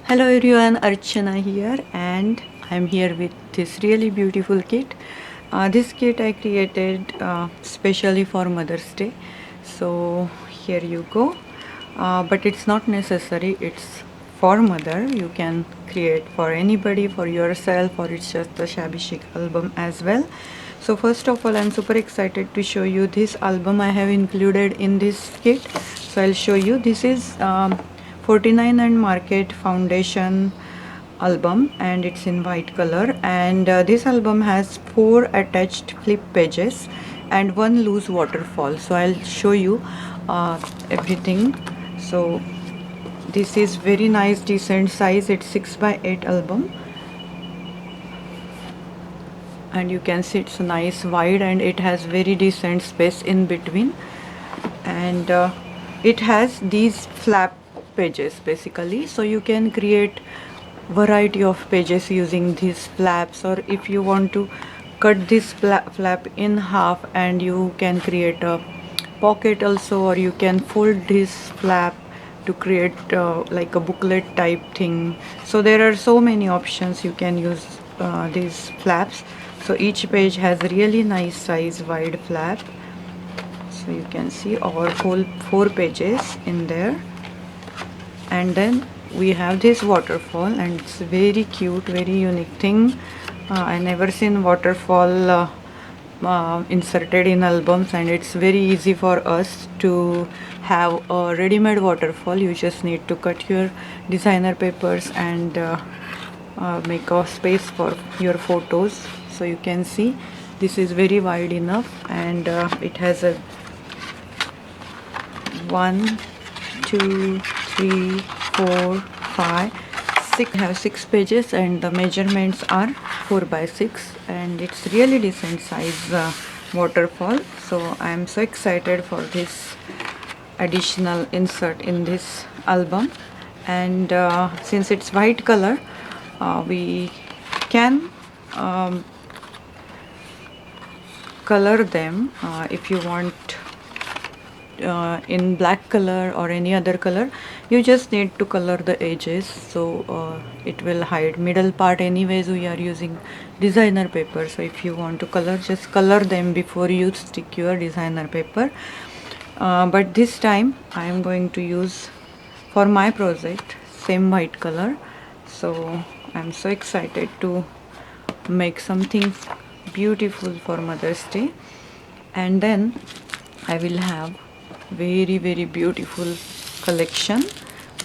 Hello everyone, Archana here, and I'm here with this really beautiful kit. This kit I created specially for Mother's Day. So here you go. But it's not necessary, it's for mother. You can create for anybody, for yourself, or it's just a shabby chic album as well. So first of all, I'm super excited to show you this album I have included in this kit. So I'll show you. This is 49 and Market Foundation album, and it's in white color, and this album has 4 attached flip pages and 1 loose waterfall. So I'll show you everything. So this is very nice, decent size. It's 6 by 8 album, and you can see it's nice wide, and it has very decent space in between, and it has these flap pages basically, so you can create variety of pages using these flaps, or if you want to cut this flap in half and you can create a pocket also, or you can fold this flap to create like a booklet type thing. So there are so many options you can use these flaps. So each page has really nice size wide flap, so you can see our whole 4 pages in there. And then we have this waterfall, and it's very cute, very unique thing. I never seen waterfall inserted in albums, and it's very easy for us to have a ready-made waterfall. You just need to cut your designer papers and make a space for your photos. So you can see this is very wide enough, and it has a 1 2 3 4 5 6, have 6 pages, and the measurements are 4 by 6, and it's really decent size waterfall. So I am so excited for this additional insert in this album. And since it's white color, we can color them if you want in black color or any other color. You just need to color the edges, so it will hide middle part. Anyways, we are using designer paper, so if you want to color, just color them before you stick your designer paper. But this time I am going to use for my project same white color. So I'm so excited to make something beautiful for Mother's Day. And then I will have very beautiful collection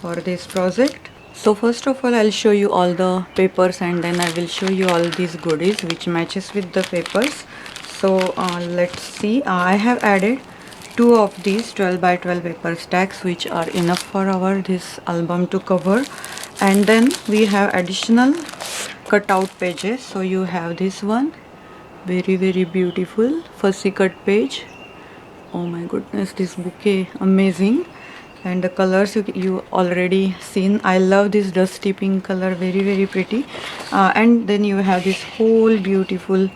for this project. So first of all, I'll show you all the papers, and then I will show you all these goodies which matches with the papers. So let's see. I have added 2 of these 12 by 12 paper stacks, which are enough for our this album to cover. And then we have additional cutout pages. So you have this one, very beautiful fussy cut page. Oh my goodness, this bouquet amazing. And the colors you already seen. I love this dusty pink color, very pretty. And then you have this whole beautiful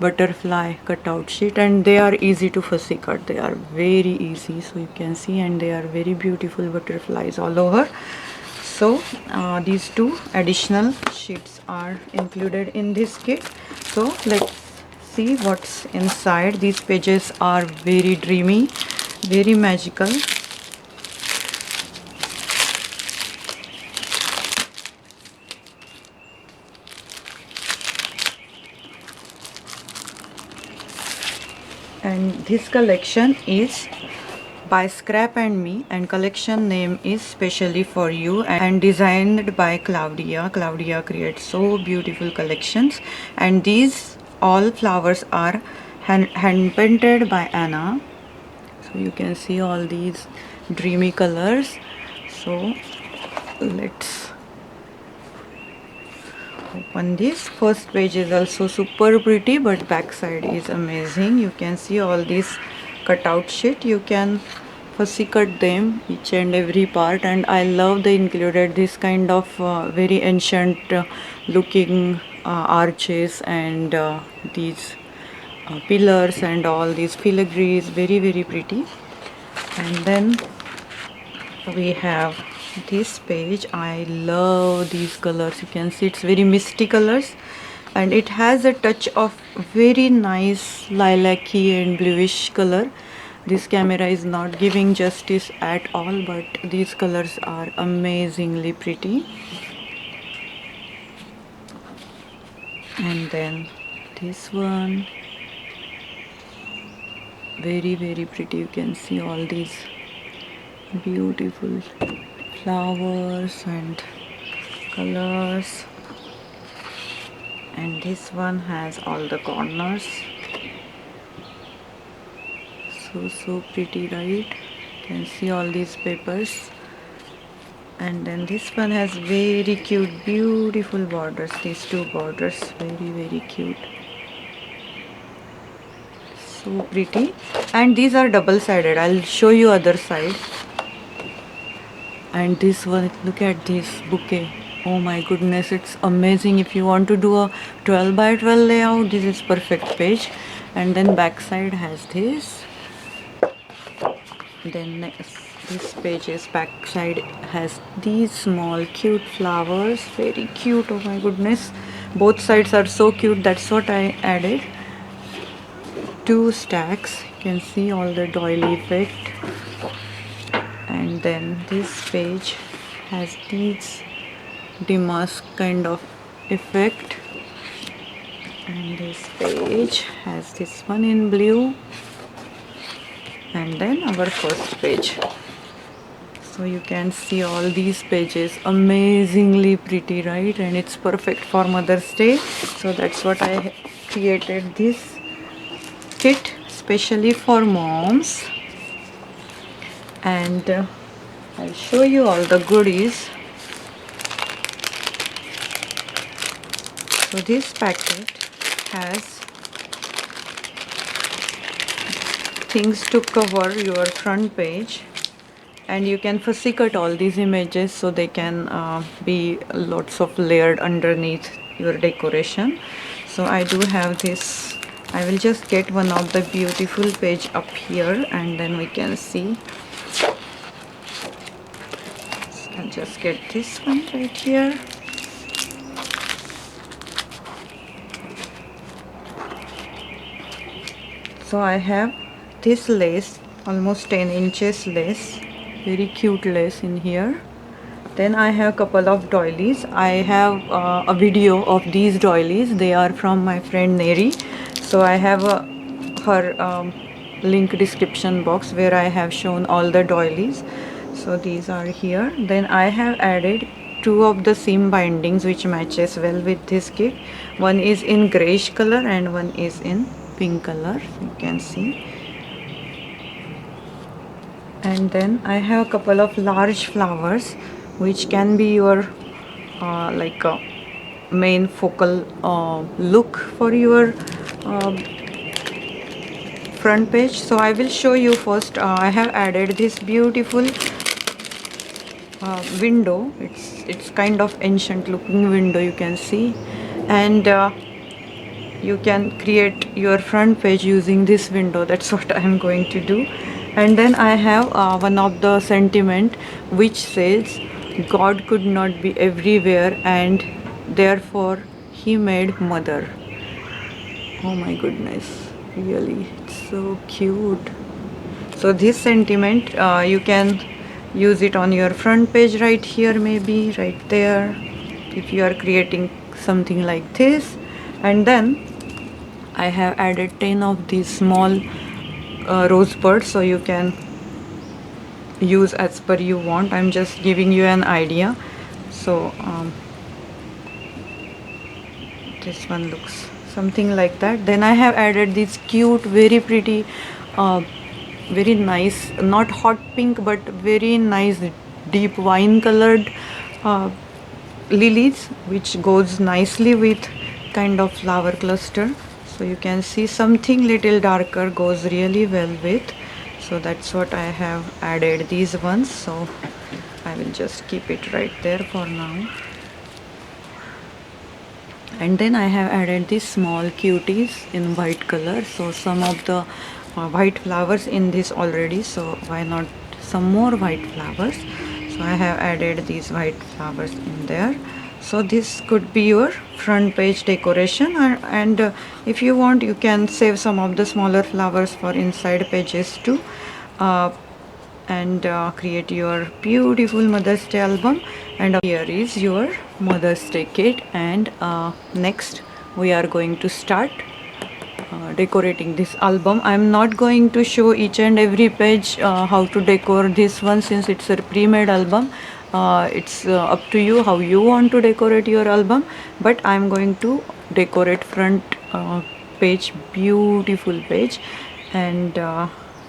butterfly cutout sheet, and they are easy to fussy cut. They are very easy, so you can see, and they are very beautiful butterflies all over. So these 2 additional sheets are included in this kit. So let's see what's inside. These pages are very dreamy, very magical. And this collection is by Scrap and Me, and collection name is Specially for You, and designed by Claudia. Claudia creates so beautiful collections, and these all flowers are hand painted by Anna. So you can see all these dreamy colors. So let's open this. First page is also super pretty, but back side is amazing. You can see all these cutout sheet. You can fussy cut them each and every part, and I love they included this kind of very ancient looking arches, and these pillars and all these filigrees, very pretty. And then we have this page. I love these colors. You can see it's very misty colors, and it has a touch of very nice lilac-y and bluish color. This camera is not giving justice at all, but these colors are amazingly pretty. And then this one, very pretty. You can see all these beautiful flowers and colors. And this one has all the corners. So pretty, right? You can see all these papers. And then this one has very cute, beautiful borders. These two borders, very cute. So pretty. And these are double-sided. I'll show you other side. And this one, look at this bouquet. Oh my goodness, it's amazing. If you want to do a 12 by 12 layout, this is perfect page. And then backside has this. Then next, this page's backside has these small cute flowers. Very cute. Oh my goodness, both sides are so cute. That's what I added. 2 stacks. You can see all the doily effect. And then this page has these damask kind of effect, and this page has this one in blue, and then our first page. So you can see all these pages, amazingly pretty, right? And it's perfect for Mother's Day. So that's what I created this kit especially for moms. And I'll show you all the goodies. So this packet has things to cover your front page, and you can fussy cut all these images so they can be lots of layered underneath your decoration. So I do have this. I will just get one of the beautiful page up here, and then we can see. So I'll just get this one right here. So I have this lace, almost 10 inches lace, very cute lace in here. Then I have a couple of doilies. I have a video of these doilies. They are from my friend Neri. So I have her link description box where I have shown all the doilies. So these are here. Then I have added 2 of the seam bindings which matches well with this kit. One is in grayish color and one is in pink color, you can see. And then I have a couple of large flowers which can be your like a main focal look for your front page. So I will show you first. I have added this beautiful window. It's kind of ancient looking window, you can see. And you can create your front page using this window. That's what I am going to do. And then I have one of the sentiment which says God could not be everywhere and therefore he made mother. Oh my goodness, really, it's so cute. So this sentiment you can use it on your front page right here, maybe right there, if you are creating something like this. And then I have added 10 of these small rose buds, so you can use as per you want. I'm just giving you an idea. So this one looks something like that. Then I have added this cute, very pretty, very nice, not hot pink but very nice deep wine colored lilies, which goes nicely with kind of flower cluster. So you can see something little darker goes really well with. So that's what I have added, these ones. So I will just keep it right there for now. And then I have added these small cuties in white color. So some of the white flowers in this already, so why not some more white flowers. So So I have added these white flowers in there. So this could be your front page decoration, and if you want, you can save some of the smaller flowers for inside pages too. And create your beautiful Mother's Day album. And here is your Mother's Day kit. And next we are going to start decorating this album. I'm not going to show each and every page how to decor this one, since it's a pre-made album. It's up to you how you want to decorate your album, but I'm going to decorate front page, beautiful page. And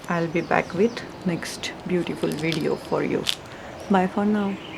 I'll be back with next beautiful video for you. Bye for now.